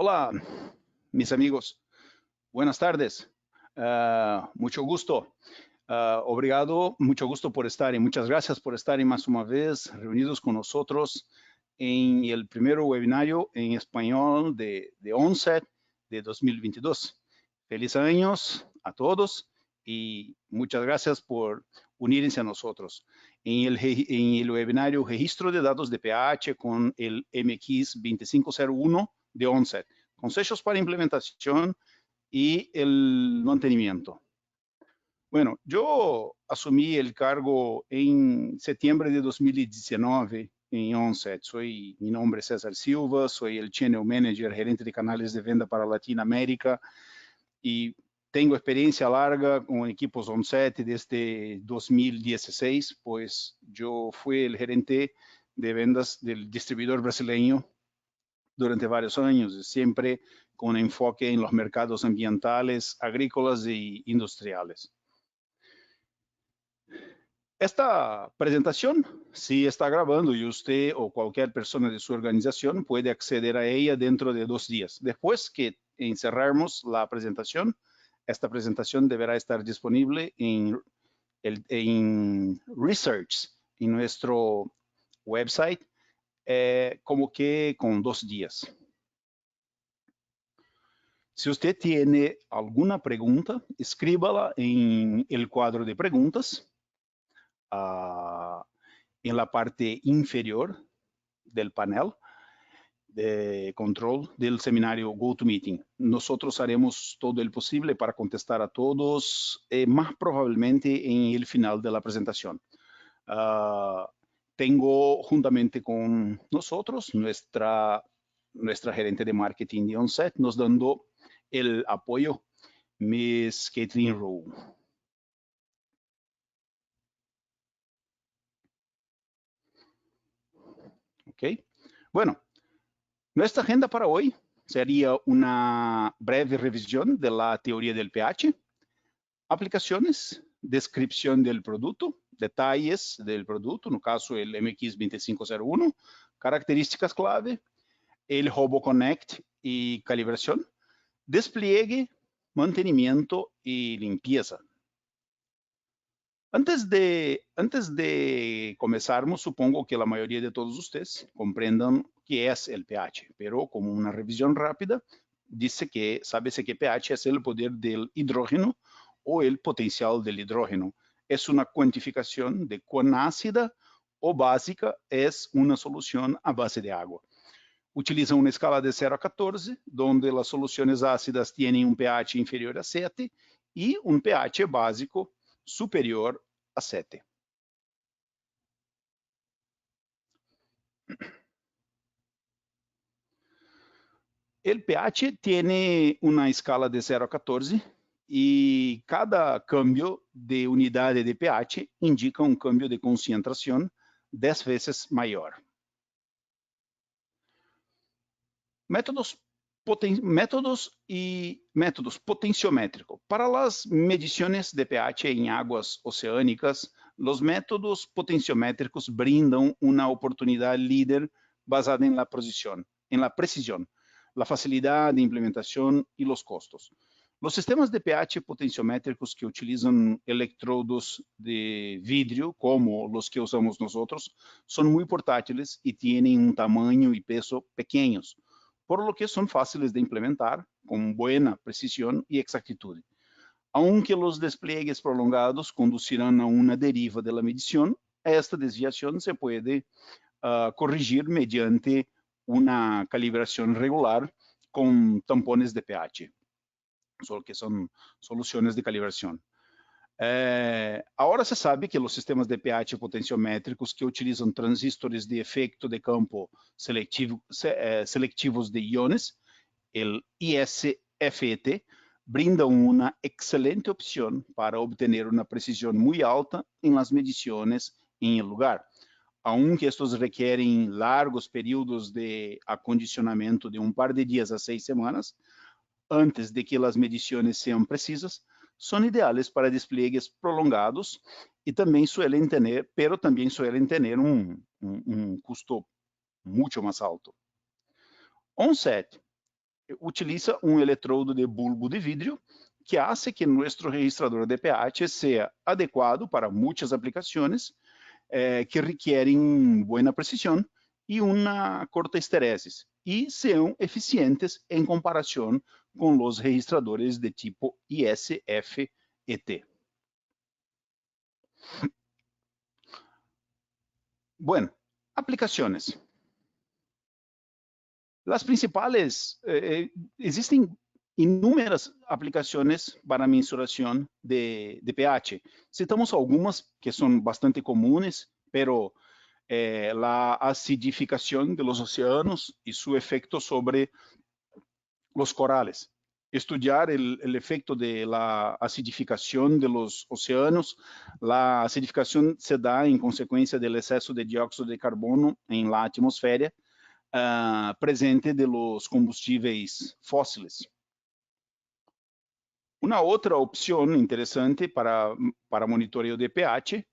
Hola, mis amigos. Buenas tardes. Mucho gusto. Obrigado, mucho gusto por estar y muchas gracias por estar y más una vez reunidos con nosotros en el primer webinario en español de ONSET de 2022. Feliz años a todos y muchas gracias por unirse a nosotros. En el webinario Registro de Datos de pH con el MX 2501 de ONSET, consejos para implementación y el mantenimiento. Bueno, yo asumí el cargo en septiembre de 2019 en ONSET. Mi nombre es César Silva, soy el Channel Manager, gerente de canales de venta para Latinoamérica y tengo experiencia larga con equipos ONSET desde 2016, pues yo fui el gerente de ventas del distribuidor brasileño durante varios años, siempre con enfoque en los mercados ambientales, agrícolas e industriales. Esta presentación sí está grabando y usted o cualquier persona de su organización puede acceder a ella dentro de 2 días. Después que encerrarmos la presentación, esta presentación deberá estar disponible en Research, en nuestro website, como que con 2 días. Si usted tiene alguna pregunta, escríbala en el cuadro de preguntas, en la parte inferior del panel de control del seminario GoToMeeting. Nosotros haremos todo el posible para contestar a todos, más probablemente en el final de la presentación. Tengo juntamente con nosotros nuestra gerente de marketing de ONSET nos dando el apoyo, Miss Caitlin Rowe. Ok. Bueno, nuestra agenda para hoy sería una breve revisión de la teoría del pH, aplicaciones, descripción del producto, detalles del producto, no caso el MX 2501, características clave, el RoboConnect y calibración, despliegue, mantenimiento y limpieza. Antes de comenzarmos, supongo que la mayoría de todos ustedes comprendan qué es el pH, pero como una revisión rápida, sábese que pH es el poder del hidrógeno o el potencial del hidrógeno. Es una cuantificación de cuán ácida o básica es una solución a base de agua. Utiliza una escala de 0 a 14, donde las soluciones ácidas tienen un pH inferior a 7 y un pH básico superior a 7. El pH tiene una escala de 0 a 14 y cada cambio de unidad de pH indica un cambio de concentración 10 veces mayor. Métodos potenciométricos. Para las mediciones de pH en aguas oceánicas, los métodos potenciométricos brindan una oportunidad líder basada en la precisión, la facilidad de implementación y los costos. Los sistemas de pH potenciométricos que utilizan electrodos de vidrio, como los que usamos nosotros, son muy portátiles y tienen un tamaño y peso pequeños, por lo que son fáciles de implementar con buena precisión y exactitud. Aunque los despliegues prolongados conducirán a una deriva de la medición, esta desviación se puede corregir mediante una calibración regular con tampones de pH, solo que son soluciones de calibración. Ahora se sabe que los sistemas de pH potenciométricos que utilizan transistores de efecto de campo selectivos de iones, el ISFET, brindan una excelente opción para obtener una precisión muy alta en las mediciones en el lugar. Aunque estos requieren largos períodos de acondicionamiento de un par de días a 6 semanas, antes de que las mediciones sean precisas, son ideales para despliegues prolongados y también suelen tener un costo mucho más alto. ONSET utiliza un electrodo de bulbo de vidrio que hace que nuestro registrador de pH sea adecuado para muchas aplicaciones que requieren buena precisión y una corta esteresis y sean eficientes en comparación con los registradores de tipo ISFET. Bueno, aplicaciones. Las principales, existen inúmeras aplicaciones para mensuración de pH. Citamos algumas que son bastante comunes, pero la acidificación de los océanos y su efecto sobre los corales. Estudiar el efecto de la acidificación de los océanos. La acidificación se da en consecuencia del exceso de dióxido de carbono en la atmósfera presente de los combustibles fósiles. Uma outra opção interessante para monitoreo de pH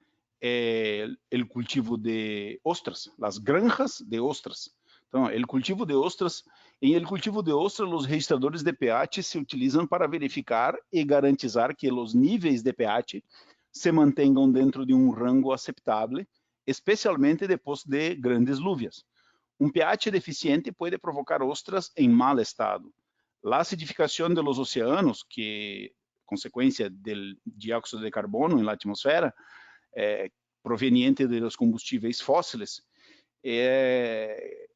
é o cultivo de ostras, as granjas de ostras. Então, o cultivo de ostras, em el cultivo de ostras, os registradores de pH se utilizam para verificar e garantizar que os níveis de pH se mantenham dentro de um rango aceitável, especialmente depois de grandes lluvias. Um pH deficiente pode provocar ostras em mal estado. La acidificación de los océanos, que consecuencia del dióxido de carbono en la atmósfera, proveniente de los combustibles fósiles,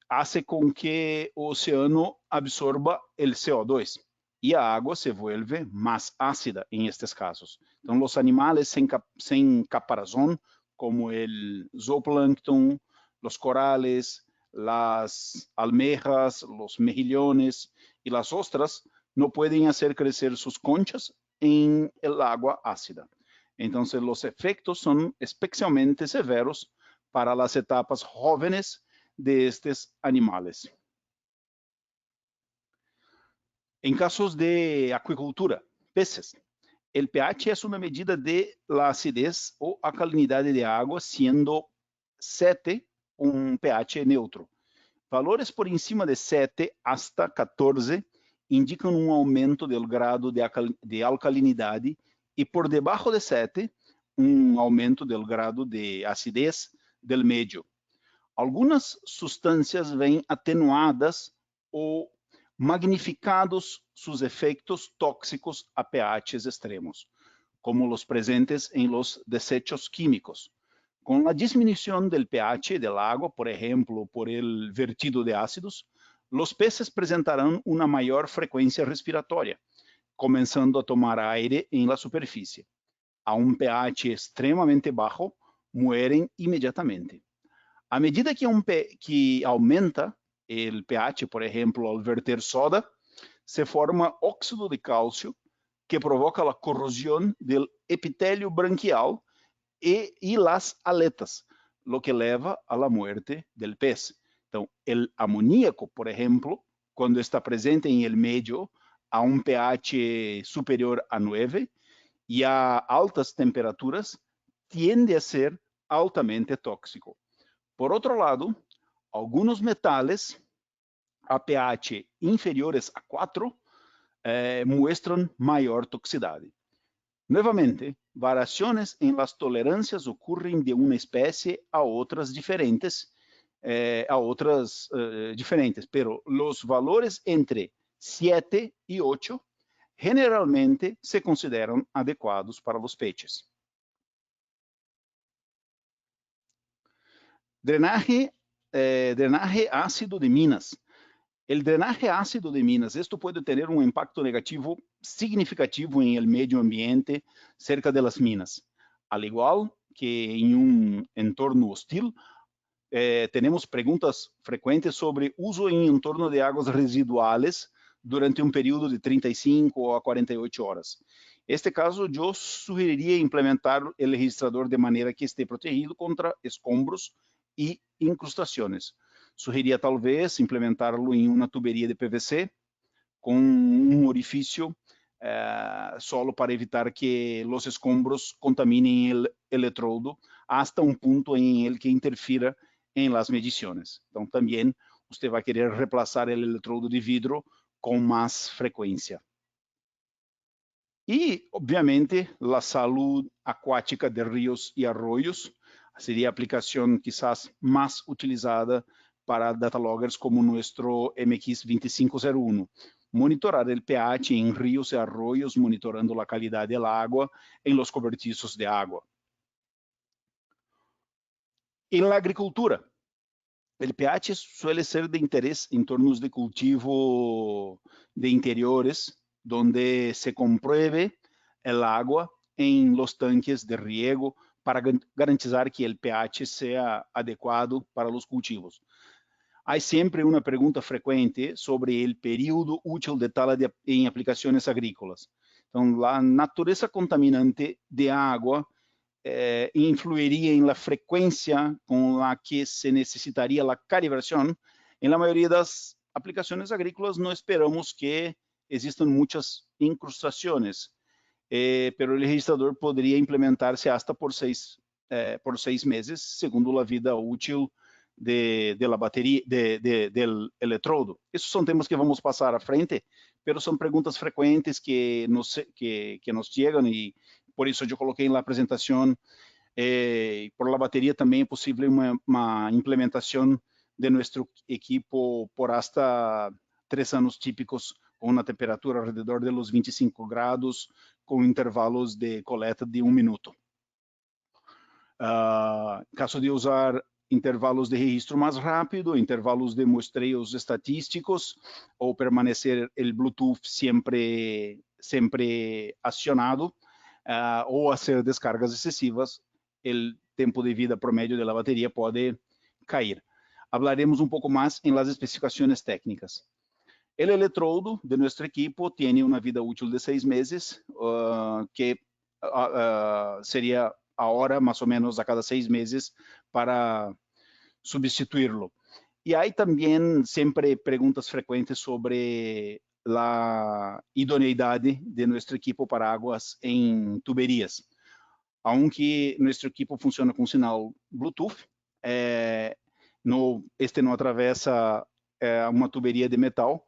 hace con que el océano absorba el CO2 y la agua se vuelve más ácida en estos casos. Entonces, los animales sin caparazón, como el zooplancton, los corales, las almejas, los mejillones y las ostras no pueden hacer crecer sus conchas en el agua ácida. Entonces, los efectos son especialmente severos para las etapas jóvenes de estos animales. En casos de acuicultura, peces, el pH es una medida de la acidez o alcalinidad de agua, siendo 7 un pH neutro. Valores por encima de 7 hasta 14 indican un aumento del grado de alcalinidad y por debajo de 7, un aumento del grado de acidez del medio. Algunas sustancias ven atenuadas o magnificados sus efectos tóxicos a pHs extremos, como los presentes en los desechos químicos. Con la disminución del pH del agua, por ejemplo, por el vertido de ácidos, los peces presentarán una mayor frecuencia respiratoria, comenzando a tomar aire en la superficie. A un pH extremadamente bajo, mueren inmediatamente. A medida que aumenta el pH, por ejemplo, al verter soda, se forma óxido de calcio que provoca la corrosión del epitelio branquial y las aletas, lo que lleva a la muerte del pez. Entonces, el amoníaco, por ejemplo, cuando está presente en el medio a un pH superior a 9 y a altas temperaturas, tiende a ser altamente tóxico. Por otro lado, algunos metales a pH inferiores a 4 muestran mayor toxicidad. Nuevamente, variaciones en las tolerancias ocurren de una especie a otras diferentes, pero los valores entre 7 y 8 generalmente se consideran adecuados para los peces. Drenaje ácido de minas. El drenaje ácido de minas, esto puede tener un impacto negativo significativo en el medio ambiente cerca de las minas. Al igual que en un entorno hostil, tenemos preguntas frecuentes sobre uso en entorno de aguas residuales durante un periodo de 35 a 48 horas. En este caso, yo sugeriría implementar el registrador de manera que esté protegido contra escombros y incrustaciones. Sugeriria talvez implementá-lo em uma tuberia de PVC com um orifício solo para evitar que os escombros contaminem o eletrodo hasta um ponto em el que interfira em las mediciones. Então, também você vai querer reemplazar o eletrodo de vidro con más frecuencia. Y, obviamente, la salud acuática de ríos y arroyos sería aplicación quizás más utilizada para data loggers como nuestro MX2501. Monitorar el pH en ríos y arroyos, monitorando la calidad del agua en los cobertizos de agua. En la agricultura, el pH suele ser de interés en entornos de cultivo de interiores, donde se compruebe el agua en los tanques de riego para garantizar que el pH sea adecuado para los cultivos. Hay siempre una pregunta frecuente sobre el periodo útil de tala en aplicaciones agrícolas. Entonces, la naturaleza contaminante de agua influiría en la frecuencia con la que se necesitaría la calibración. En la mayoría de las aplicaciones agrícolas no esperamos que existan muchas incrustaciones, pero el registrador podría implementarse hasta por 6 meses, segundo la vida útil de la batería, del electrodo. Esos son temas que vamos a pasar a frente, pero son preguntas frecuentes que nos llegan y por eso yo coloqué en la presentación. Por la batería también es posible una implementación de nuestro equipo por hasta 3 años típicos con una temperatura alrededor de los 25 grados, con intervalos de coleta de 1 minuto. Caso de usar intervalos de registro más rápido, intervalos de muestreos estatísticos o permanecer el Bluetooth siempre accionado o hacer descargas excesivas, el tiempo de vida promedio de la batería puede caer. Hablaremos un poco más en las especificaciones técnicas. El electrodo de nuestro equipo tiene una vida útil de 6 meses, que sería ahora más o menos a cada 6 meses para sustituirlo. Y hay también siempre preguntas frecuentes sobre la idoneidad de nuestro equipo para aguas en tuberías. Aunque nuestro equipo funciona con sinal Bluetooth, este no atravessa uma tuberia de metal,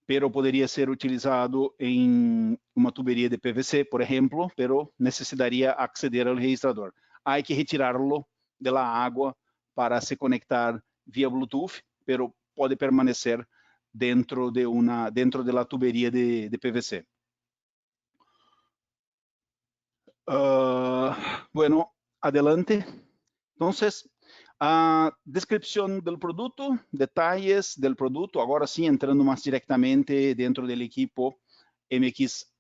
pero poderia ser utilizado em uma tuberia de PVC, por exemplo, pero necessitaria acceder ao registrador. Há que retirá-lo da água para se conectar via Bluetooth, pero pode permanecer dentro de la tuberia de PVC. Bueno, adelante. Entonces, descripción del producto, detalles del producto, ahora sí entrando más directamente dentro del equipo MX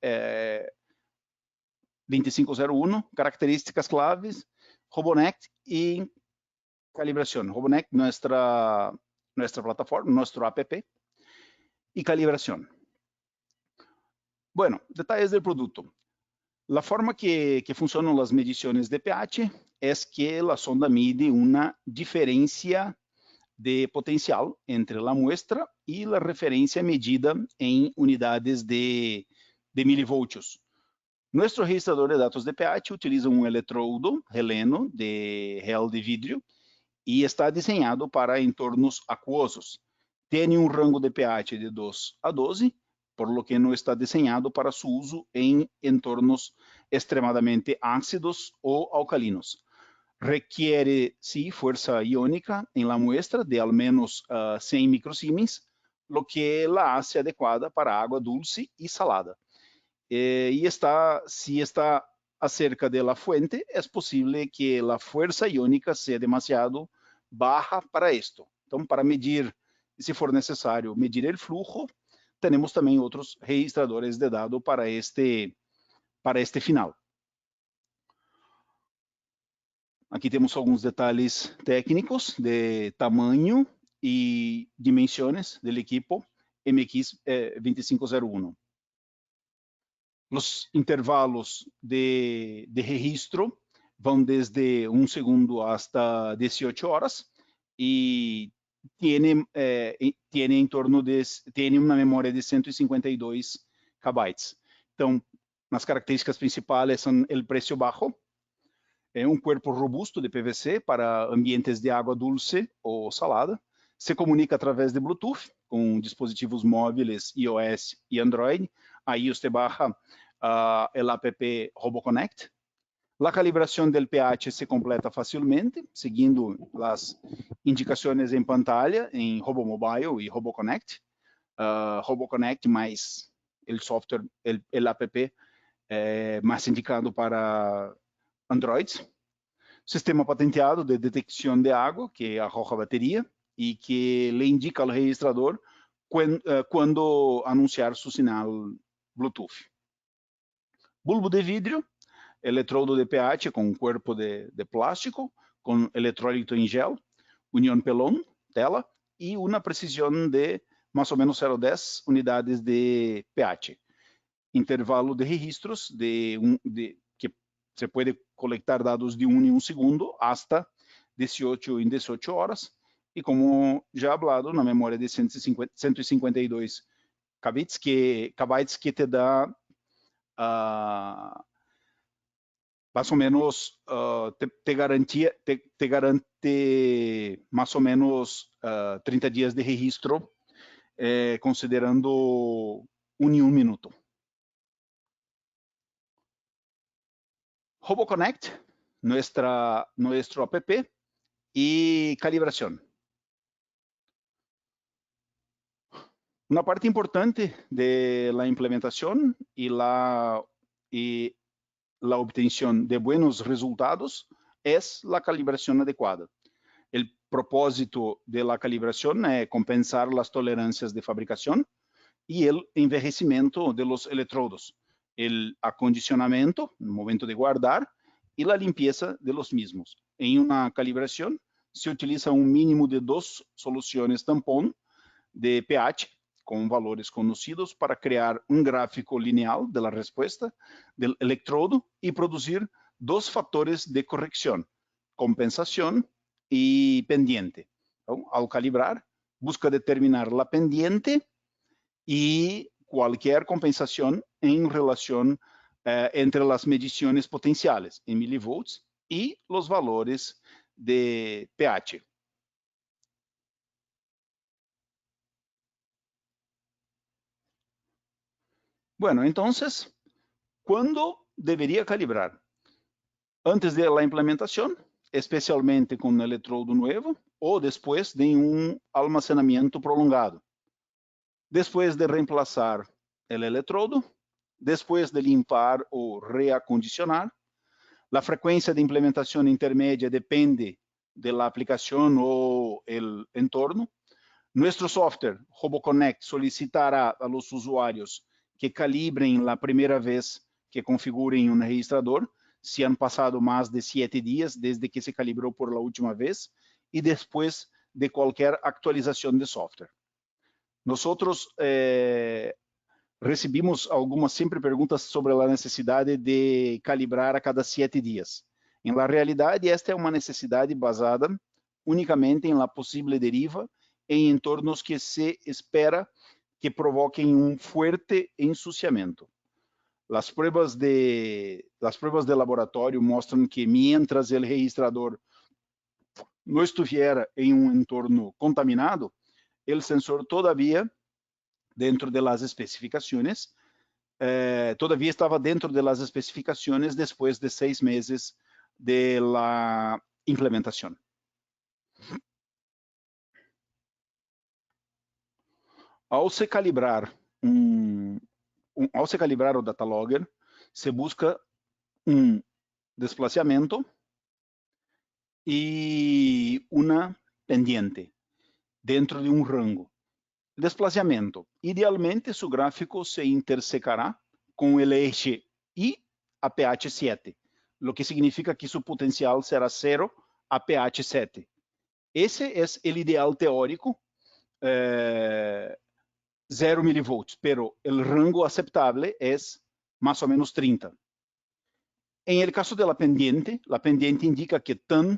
2501, características claves, RoboNet y calibración. RoboNet, nuestra plataforma, nuestro app y calibración. Bueno, detalles del producto. La forma que funcionan las mediciones de pH es que la sonda mide una diferencia de potencial entre la muestra y la referencia medida en unidades de milivoltios. Nuestro registrador de datos de pH utiliza un electrodo heleno de gel de vidrio y está diseñado para entornos acuosos. Tiene un rango de pH de 2 a 12, por lo que no está diseñado para su uso en entornos extremadamente ácidos o alcalinos. Requiere, sí, fuerza iónica en la muestra de al menos 100 microsiemens, lo que la hace adecuada para agua dulce y salada. Si está acerca de la fuente, es posible que la fuerza iónica sea demasiado baja para esto. Entonces, para medir, si for necesario, medir el flujo, tenemos también otros registradores de datos para este final. Aqui temos alguns detalhes técnicos de tamanho e dimensões do equipo MX 2501. Os intervalos de registro vão desde 1 segundo hasta 18 horas e tiene em torno de uma memória de 152 KB. Então, as características principais são o preço baixo, um corpo robusto de PVC para ambientes de água dulce ou salada, se comunica através de Bluetooth com dispositivos móveis iOS e Android. Aí você baixa o app RoboConnect. A calibração do pH se completa facilmente, seguindo as indicações em pantalla em RoboMobile e RoboConnect. RoboConnect mais o software, o app mais indicado para Android. Sistema patenteado de detecção de água, que arroja bateria e que le indica ao registrador quando anunciar seu sinal Bluetooth. Bulbo de vidro, eletrodo de pH com corpo de plástico, com eletrólito em gel, união pelão, tela, e uma precisão de mais ou menos 0,10 unidades de pH. Intervalo de registros que se pode coletar dados de 1 em 1 segundo hasta 18 em 18 horas. E como já falado, na memória de 152 kbytes que te dá mais ou menos, te garante mais ou menos 30 dias de registro, considerando 1 em 1 minuto. RoboConnect, nuestro app y calibración. Una parte importante de la implementación y la obtención de buenos resultados es la calibración adecuada. El propósito de la calibración es compensar las tolerancias de fabricación y el envejecimiento de los electrodos, el acondicionamiento, el momento de guardar, y la limpieza de los mismos. En una calibración se utiliza un mínimo de 2 soluciones tampón de pH con valores conocidos para crear un gráfico lineal de la respuesta del electrodo y producir 2 factores de corrección, compensación y pendiente. Al calibrar, busca determinar la pendiente y cualquier compensación en relación entre las mediciones potenciales en milivolts y los valores de pH. Bueno, entonces, ¿cuándo debería calibrar? Antes de la implementación, especialmente con el electrodo nuevo, o después de un almacenamiento prolongado. Después de reemplazar el electrodo, después de limpar o reacondicionar. La frecuencia de implementación intermedia depende de la aplicación o el entorno. Nuestro software, RoboConnect, solicitará a los usuarios que calibren la primera vez que configuren un registrador, si han pasado más de 7 días desde que se calibró por la última vez y después de cualquier actualización de software. Nosotros recebimos algumas sempre perguntas sobre a necessidade de calibrar a cada 7 dias. Em la realidade, esta é uma necessidade basada unicamente em la possível deriva em entornos que se espera que provoquem um forte ensuciamento. As pruebas de laboratório mostram que, mientras o registrador não estiver em um entorno contaminado, o sensor todavia dentro de las especificaciones, todavía estaba dentro de las especificaciones después de 6 meses de la implementación. Ao se calibrar o data logger, se busca um desplazamento e uma pendiente dentro de um rango. Desplazamento. Idealmente, seu gráfico se intersecará com o eje I a pH 7, o que significa que seu potencial será 0 a pH 7. Esse é o ideal teórico, 0 milivolts, pero o rango aceitável é mais ou menos 30. Em el caso de la pendiente indica que tan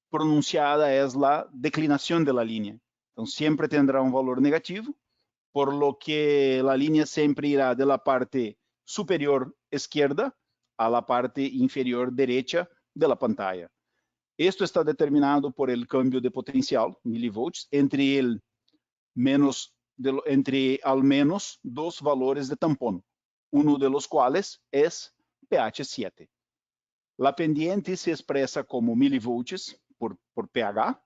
pronunciada é a declinação de la línea. Então, sempre tendrá um valor negativo, por lo que a linha sempre irá de la parte superior esquerda a la parte inferior derecha de la pantalla. Esto está determinado por el cambio de potencial, milivolts, entre al menos dos valores de tampón, uno de los cuales es pH 7. La pendiente se expresa como milivolts por pH,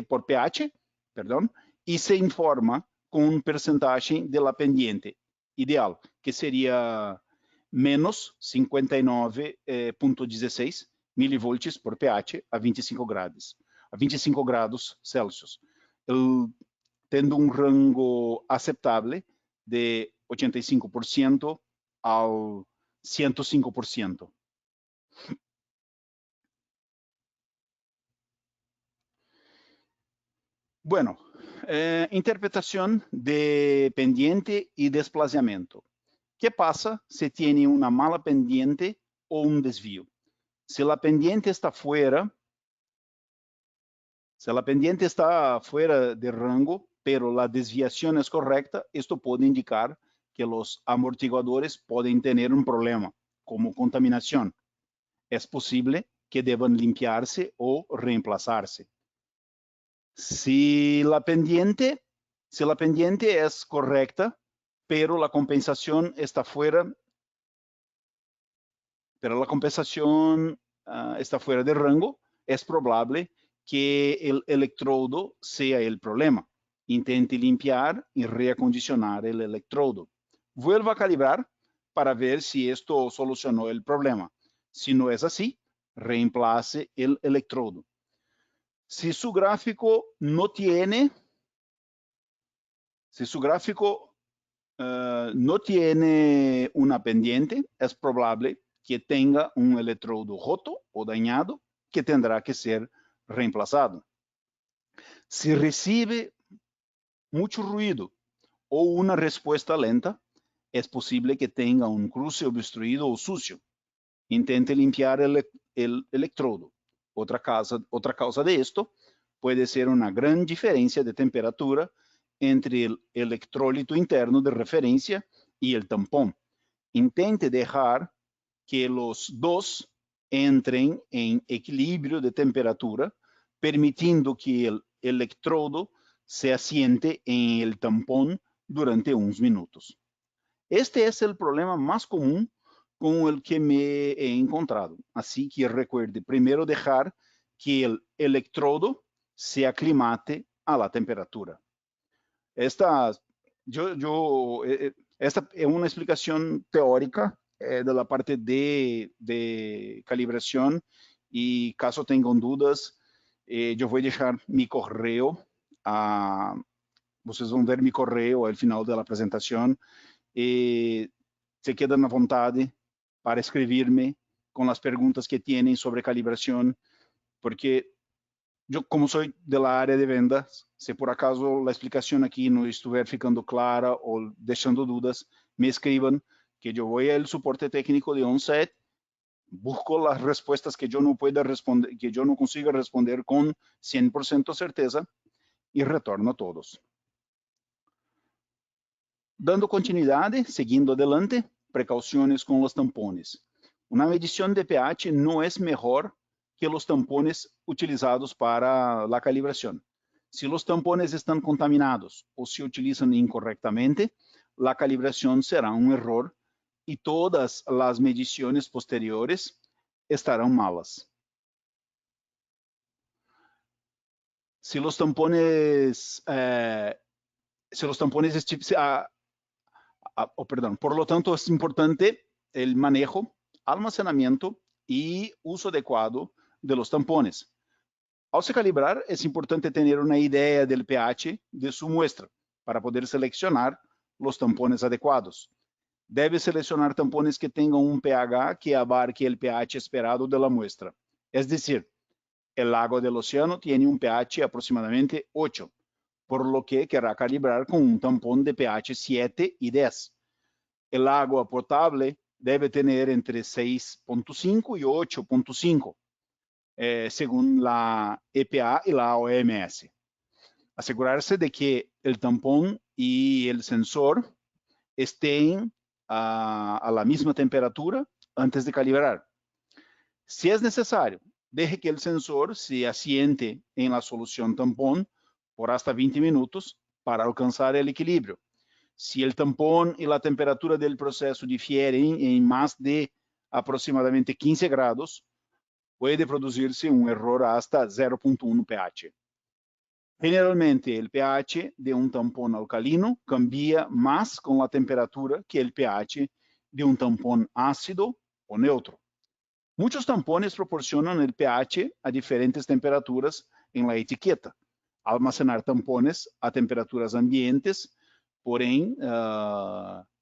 por pH, perdón, y se informa con un porcentaje de la pendiente ideal, que sería menos 59,16 milivolts por pH a 25 grados Celsius, tendo um rango aceitável de 85% ao 105%. Bueno, interpretación de pendiente y desplazamiento. ¿Qué pasa si tiene una mala pendiente o un desvío? Si la pendiente está fuera de rango, pero la desviación es correcta, esto puede indicar que los amortiguadores pueden tener un problema, como contaminación. Es posible que deban limpiarse o reemplazarse. Si la pendiente es correcta, pero la compensación está fuera, está fuera de rango, es probable que el electrodo sea el problema. Intente limpiar y reacondicionar el electrodo. Vuelva a calibrar para ver si esto solucionó el problema. Si no es así, reemplace el electrodo. Si su gráfico no tiene una pendiente, es probable que tenga un electrodo roto o dañado que tendrá que ser reemplazado. Si recibe mucho ruido o una respuesta lenta, es posible que tenga un cruce obstruido o sucio. Intente limpiar el electrodo. Otra causa de esto puede ser una gran diferencia de temperatura entre el electrolito interno de referencia y el tampón. Intente dejar que los dos entren en equilibrio de temperatura, permitiendo que el electrodo se asiente en el tampón durante unos minutos. Este es el problema más común con el que me he encontrado. Así que recuerde primero dejar que el electrodo se aclimate a la temperatura. Esta es una explicación teórica de la parte de calibración, y caso tengan dudas, yo voy a dejar mi correo. Vocês vão ver mi correo al final de la presentación. Se quedan a vontade para escribirme con las preguntas que tienen sobre calibración, porque yo, como soy de la área de vendas, si por acaso la explicación aquí no estuviera ficando clara o dejando dudas, me escriban, que yo voy al soporte técnico de OnSite, busco las respuestas que yo no pueda responder, que yo no consiga responder con 100% certeza, y retorno a todos. Dando continuidad, seguindo adelante, precauciones con los tampones. Una medición de pH no es mejor que los tampones utilizados para la calibración. Si los tampones están contaminados o se utilizan incorrectamente, la calibración será un error y todas las mediciones posteriores estarán malas. Por lo tanto, es importante el manejo, almacenamiento y uso adecuado de los tampones. Al se calibrar, es importante tener una idea del pH de su muestra para poder seleccionar los tampones adecuados. Debe seleccionar tampones que tengan un pH que abarque el pH esperado de la muestra. Es decir, el agua del océano tiene un pH aproximadamente 8, por lo que querrá calibrar con un tampón de pH 7 y 10. El agua potable debe tener entre 6.5 y 8.5, según la EPA y la OMS. Asegurarse de que el tampón y el sensor estén a la misma temperatura antes de calibrar. Si es necesario, deje que el sensor se asiente en la solución tampón por hasta 20 minutos para alcanzar el equilibrio. Si el tampón y la temperatura del proceso difieren en más de aproximadamente 15 grados, puede producirse un error hasta 0.1 pH. Generalmente, el pH de un tampón alcalino cambia más con la temperatura que el pH de un tampón ácido o neutro. Muchos tampones proporcionan el pH a diferentes temperaturas en la etiqueta. Almacenar tampones a temperaturas ambientes, porém,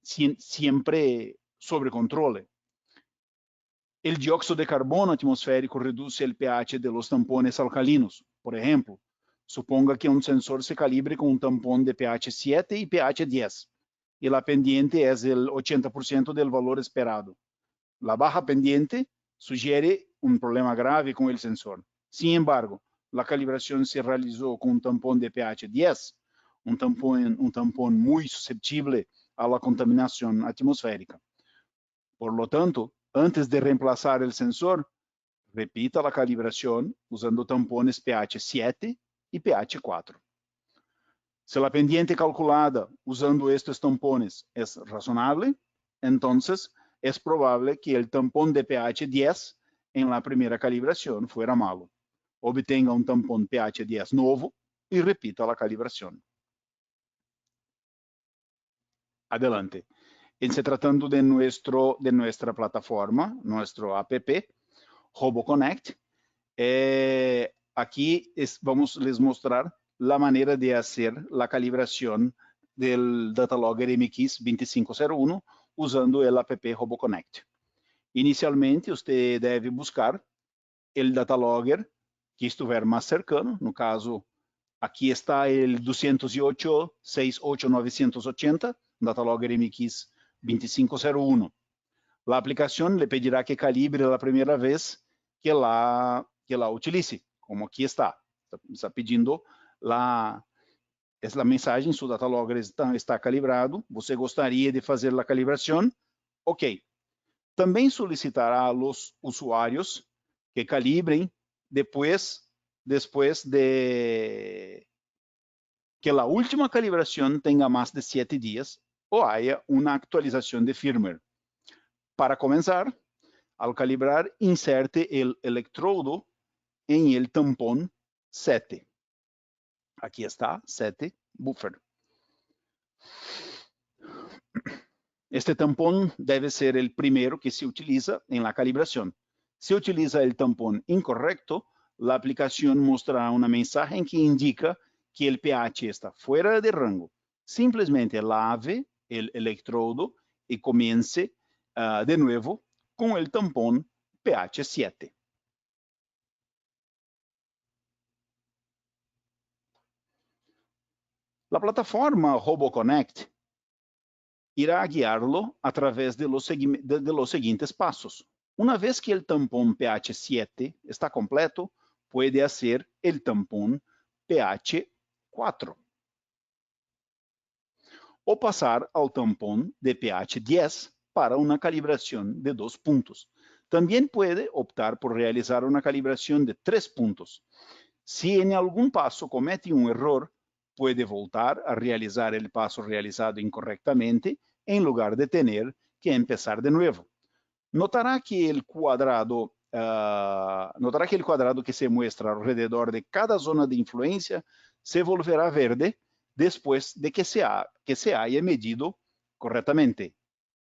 siempre sobre controle. El dióxido de carbono atmosférico reduce el pH de los tampones alcalinos. Por ejemplo, suponga que un sensor se calibre con un tampón de pH 7 y pH 10, y la pendiente es el 80% del valor esperado. La baja pendiente sugiere un problema grave con el sensor. Sin embargo, la calibración se realizó con un tampón de pH 10, un tampón muy susceptible a la contaminación atmosférica. Por lo tanto, antes de reemplazar el sensor, repita la calibración usando tampones pH 7 y pH 4. Si la pendiente calculada usando estos tampones es razonable, entonces es probable que el tampón de pH 10 en la primera calibración fuera malo. Obtenga un tampón pH 10 nuevo y repita la calibración. Adelante. En se tratando de nuestra plataforma, nuestro app, RoboConnect, aquí vamos a les mostrar la manera de hacer la calibración del Datalogger MX 2501 usando el app RoboConnect. Inicialmente, usted debe buscar el Datalogger que estiver más cercano. No caso, aquí está el 208.68.980, Datalogger MX 2501. La aplicación le pedirá que calibre la primera vez que la utilice, como aquí está. Está pedindo la mensagem, su Datalogger está calibrado, você gostaria de fazer a calibração? Ok. Também solicitará a los usuários que calibrem después de que a última calibração tenha mais de 7 dias ou haya uma atualização de firmware. Para começar, al calibrar, inserte el electrodo en el tampón 7. Aquí está, 7, buffer. Este tampón debe ser el primero que se utiliza en la calibración. Si utiliza el tampón incorrecto, la aplicación mostrará una mensaje que indica que el pH está fuera de rango. Simplemente lave el electrodo y comience de nuevo con el tampón pH 7. La plataforma RoboConnect irá guiarlo a través de los siguientes pasos. Una vez que el tampón pH 7 está completo, puede hacer el tampón pH 4 o pasar al tampón de pH 10 para una calibración de 2 puntos. También puede optar por realizar una calibración de 3 puntos. Si en algún paso comete un error, puede voltar a realizar el paso realizado incorrectamente en lugar de tener que empezar de nuevo. Notará que el cuadrado que se muestra alrededor de cada zona de influencia se volverá verde después de que se haya medido correctamente,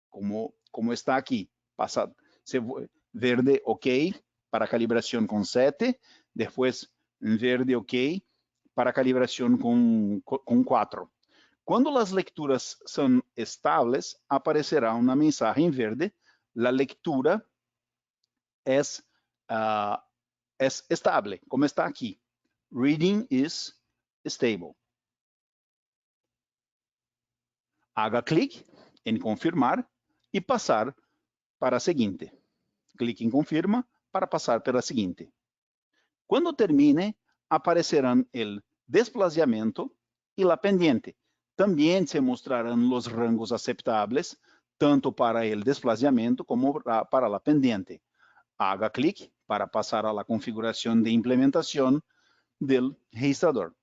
como está aquí. Pasa verde OK para calibración con 7, después verde OK para calibración con 4. Cuando las lecturas son estables, aparecerá una mensaje en verde. La lectura es estable, como está aquí. Reading is stable. Haga clic en confirmar y pasar para la siguiente. Clique en confirma para pasar para la siguiente. Cuando termine, aparecerán el desplazamiento y la pendiente. También se mostrarán los rangos aceptables, tanto para el desplazamiento como para la pendiente. Haga clic para pasar a la configuración de implementación del registrador.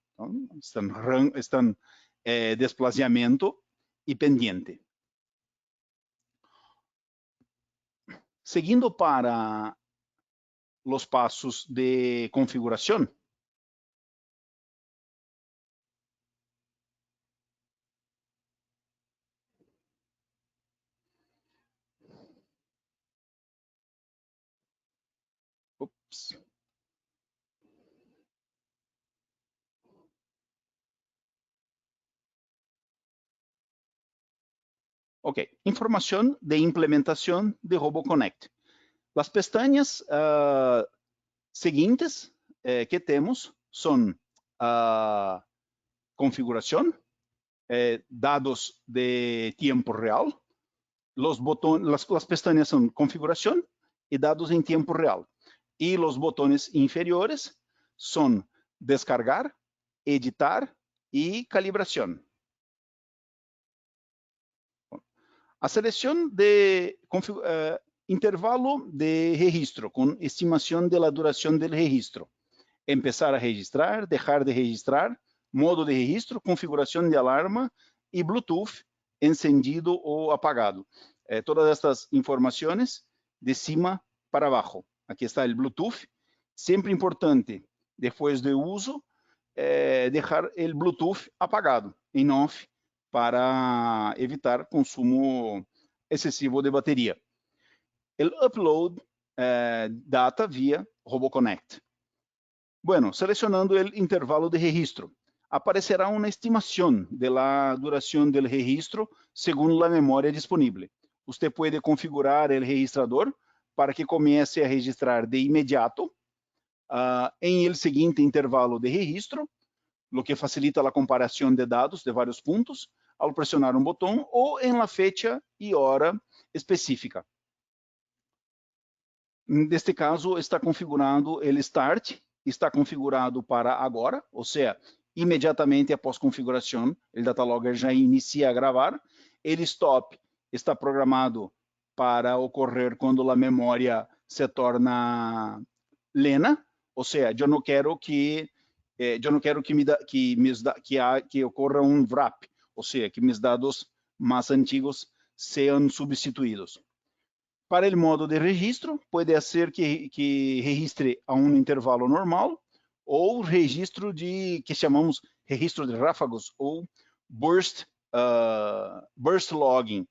Están desplazamiento y pendiente. Seguindo para los pasos de configuración. Ups. Ok, información de implementación de RoboConnect. Las pestañas seguintes que tenemos son configuración, dados de tiempo real. Los botones, las pestañas son configuración y dados en tiempo real. Y los botones inferiores son descargar, editar y calibración. A selección de intervalo de registro con estimación de la duración del registro. Empezar a registrar, dejar de registrar, modo de registro, configuración de alarma y Bluetooth encendido o apagado. Todas estas informaciones de cima para abajo. Aquí está el Bluetooth. Siempre importante, después de uso, dejar el Bluetooth apagado, en off, para evitar consumo excesivo de bateria. El upload data via RoboConnect. Bueno, seleccionando el intervalo de registro, aparecerá una estimación de la duración del registro según la memoria disponible. Usted puede configurar el registrador para que comience a registrar de inmediato en el siguiente intervalo de registro, lo que facilita la comparación de dados de varios puntos al presionar un botón o en la fecha y hora específica. Neste caso, está configurado el Start, está configurado para agora, ou seja, imediatamente após configuração, o Datalogger já inicia a gravar. El Stop está programado para ocorrer quando a memória se torna lena, ou seja, eu não quero que que ocorra um wrap, ou seja, que meus dados mais antigos sejam substituídos. Para o modo de registro, pode ser que registre a um intervalo normal ou registro que chamamos registro de ráfagos ou burst logging.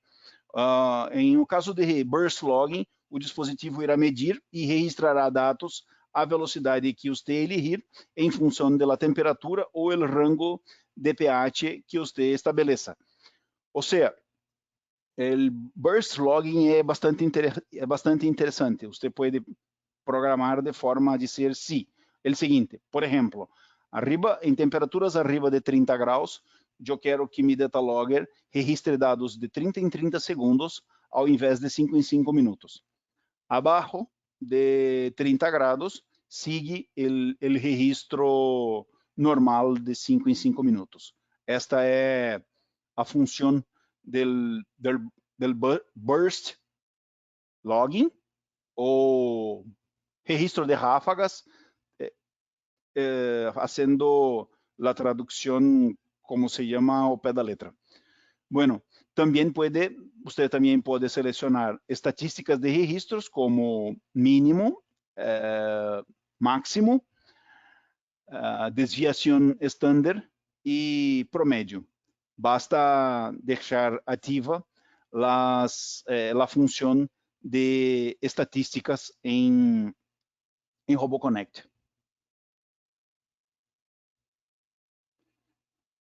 Em o caso de burst logging, o dispositivo irá medir e registrará dados à velocidade que você elegir em função da temperatura ou o rango de pH que você estabeleça. Ou seja, o burst logging é bastante interessante. Você pode programar de forma de ser sí. O seguinte, por exemplo, em temperaturas arriba de 30 graus, eu quero que meu Datalogger registre dados de 30 em 30 segundos, ao invés de 5 em 5 minutos. Abaixo de 30 graus, sigue o registro normal de 5 em 5 minutos. Esta é a função del burst logging o registro de ráfagas, haciendo la traducción como se llama ao pé da letra. Bueno, usted también puede seleccionar estatísticas de registros como mínimo, máximo, desviación estándar y promedio. Basta deixar ativa a função de estatísticas em RoboConnect.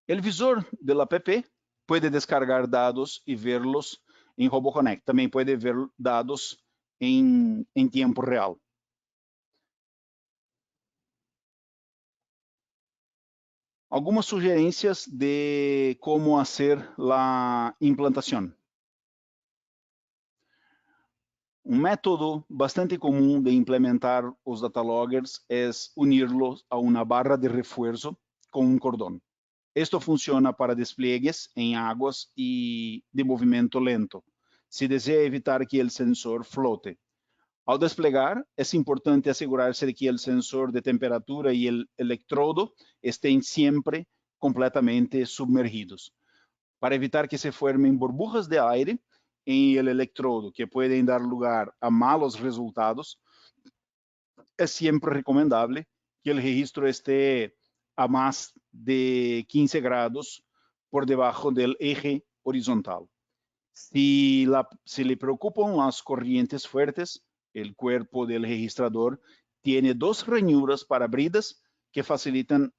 O visor do app pode descargar dados e vê-los em RoboConnect. Também pode ver dados em tempo real. Algumas sugerências de como fazer a implantação. Um método bastante comum de implementar os Dataloggers é unirlos a uma barra de refuerzo com um cordão. Esto funciona para despliegues em águas e de movimento lento, se deseja evitar que o sensor flote. Ao desplegar, es importante asegurarse de que el sensor de temperatura y el electrodo estén siempre completamente sumergidos, para evitar que se formen burbujas de aire en el electrodo, que pueden dar lugar a malos resultados. Es siempre recomendable que el registro esté a más de 15 grados por debajo del eje horizontal. Si le preocupan las corrientes fuertes, el cuerpo del registrador tiene dos ranhuras para bridas que facilitan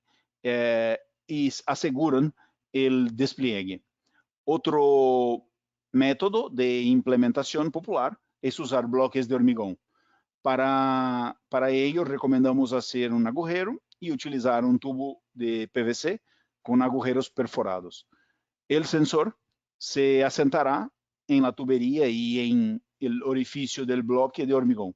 y aseguran el despliegue. Otro método de implementación popular es usar bloques de hormigón. Para ello, recomendamos hacer un agujero y utilizar un tubo de PVC con agujeros perforados. El sensor se asentará en la tubería y en el orificio del bloque de hormigón.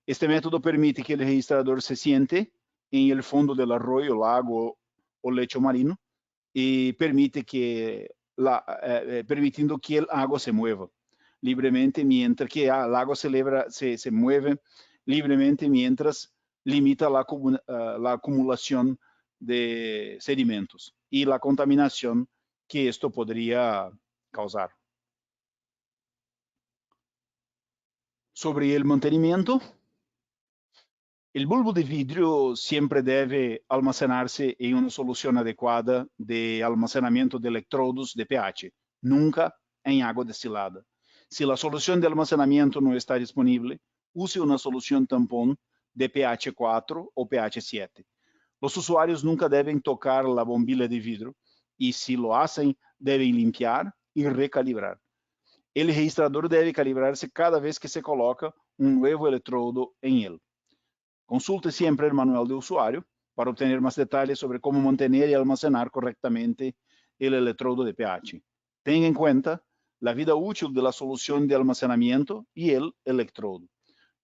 Este método permite que el registrador se siente en el fondo del arroyo, lago o lecho marino y permitiendo que el agua se mueva libremente, mientras que el agua se mueve libremente mientras limita la acumulación de sedimentos y la contaminación que esto podría causar. Sobre el mantenimiento, el bulbo de vidrio siempre debe almacenarse en una solución adecuada de almacenamiento de electrodos de pH, nunca en agua destilada. Si la solución de almacenamiento no está disponible, use una solución tampón de pH 4 o pH 7. Los usuarios nunca deben tocar la bombilla de vidrio y si lo hacen, deben limpiar y recalibrar. El registrador debe calibrarse cada vez que se coloca un nuevo electrodo en él. Consulte siempre el manual de usuario para obtener más detalles sobre cómo mantener y almacenar correctamente el electrodo de pH. Tenga en cuenta la vida útil de la solución de almacenamiento y el electrodo.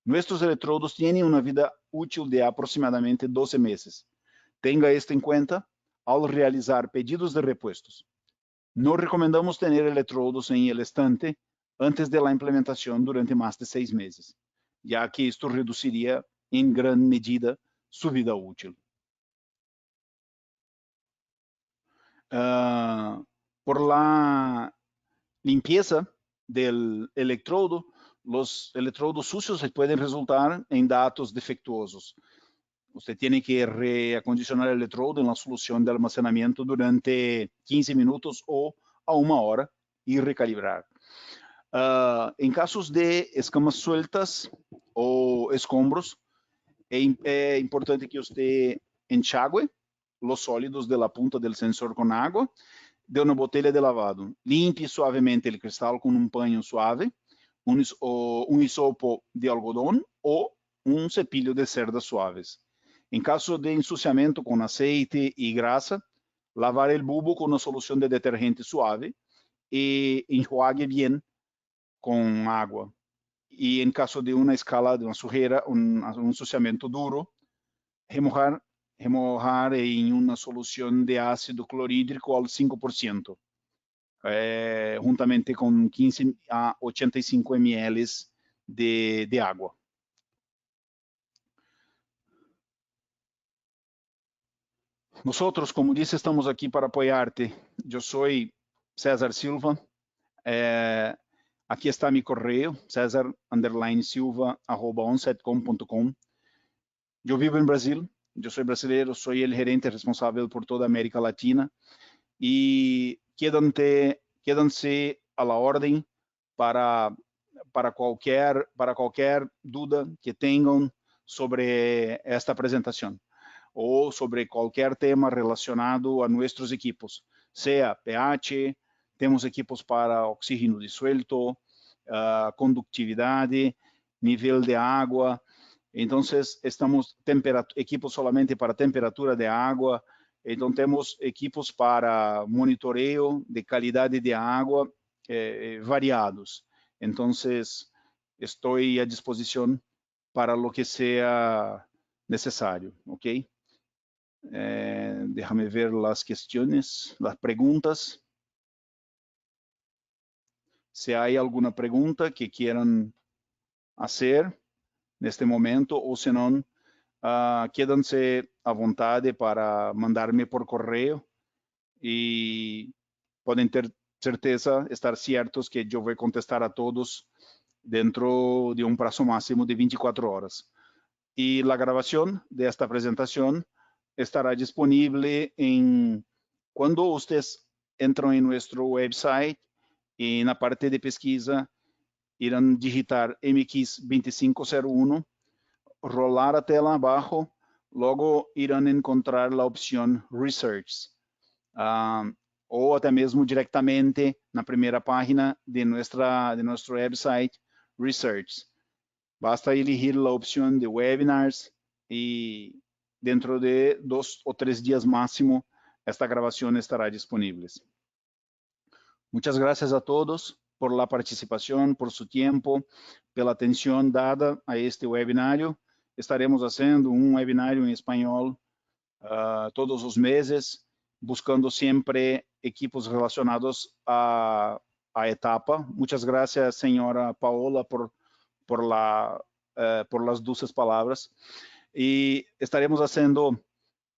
Nuestros electrodos tienen una vida útil de aproximadamente 12 meses. Tenga esto en cuenta al realizar pedidos de repuestos. No recomendamos tener electrodos en el estante antes de la implementación durante más de 6 meses, ya que esto reduciría en gran medida su vida útil. Por la limpieza del electrodo, los electrodos sucios pueden resultar en datos defectuosos. Usted tiene que reacondicionar el electrodo en la solución de almacenamiento durante 15 minutos o a 1 hora y recalibrar. En casos de escamas sueltas o escombros, es importante que usted enxague los sólidos de la punta del sensor con agua de una botella de lavado. Limpie suavemente el cristal con un paño suave, un hisopo de algodón o un cepillo de cerdas suaves. En caso de ensuciamiento con aceite y grasa, lavar el bulbo con una solución de detergente suave y enjuague bien con agua. Y en caso de una escala de una sujera, un ensuciamiento duro, remojar en una solución de ácido clorhídrico al 5%, juntamente con 15 a 85 ml de agua. Nosotros, como dice, estamos aquí para apoyarte. Yo soy César Silva. Aquí está mi correo, cesar_silva@onsetcom.com. Yo vivo en Brasil, yo soy brasileño, soy el gerente responsable por toda América Latina y quédanse a la orden para cualquier duda que tengan sobre esta presentación o sobre cualquier tema relacionado a nuestros equipos, sea pH, temos equipos para oxígeno disuelto, conductividad, nivel de agua. Entonces, estamos equipos solamente para temperatura de agua. Entonces, temos equipos para monitoreo de calidad de agua variados. Entonces, estoy a disposición para lo que sea necesario, ¿ok? Déjame ver las cuestiones, las preguntas. Si hay alguna pregunta que quieran hacer, neste momento, ou se não, quedam-se à vontade para mandar-me por correio e podem ter certeza, estar certos que eu vou contestar a todos dentro de um prazo máximo de 24 horas. E a gravação desta apresentação estará disponível quando vocês entram em nosso website e na parte de pesquisa irão digitar MX 2501, rolar a tela abaixo, logo irão encontrar a opção Research, ou até mesmo diretamente na primeira página de nosso website Research. Basta elegir a opção de webinars e dentro de 2 ou 3 dias máximo, esta gravação estará disponível. Muchas gracias a todos por la participación, por su tiempo, pela atención dada a este webinario. Estaremos haciendo un webinario en español todos los meses, buscando siempre equipos relacionados a etapa. Muchas gracias, señora Paola, por las dulces palabras. Y estaremos haciendo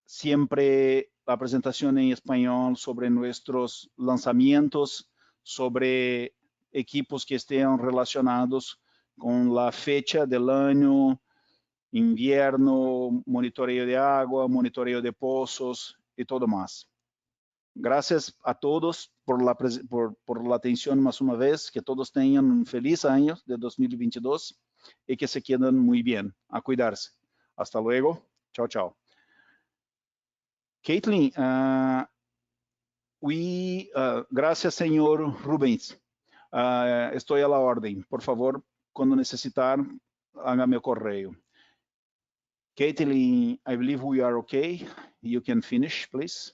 siempre la presentación en español sobre nuestros lanzamientos, sobre equipos que estén relacionados con la fecha del año, invierno, monitoreo de agua, monitoreo de pozos y todo más. Gracias a todos por la atención más una vez, que todos tengan un feliz año de 2022 y que se queden muy bien. A cuidarse. Hasta luego. Chao, chao. Caitlin, gracias, señor Rubens. Estoy a la orden. Por favor, cuando necesitar, hágame correo. Caitlin, I believe we are okay. You can finish, please.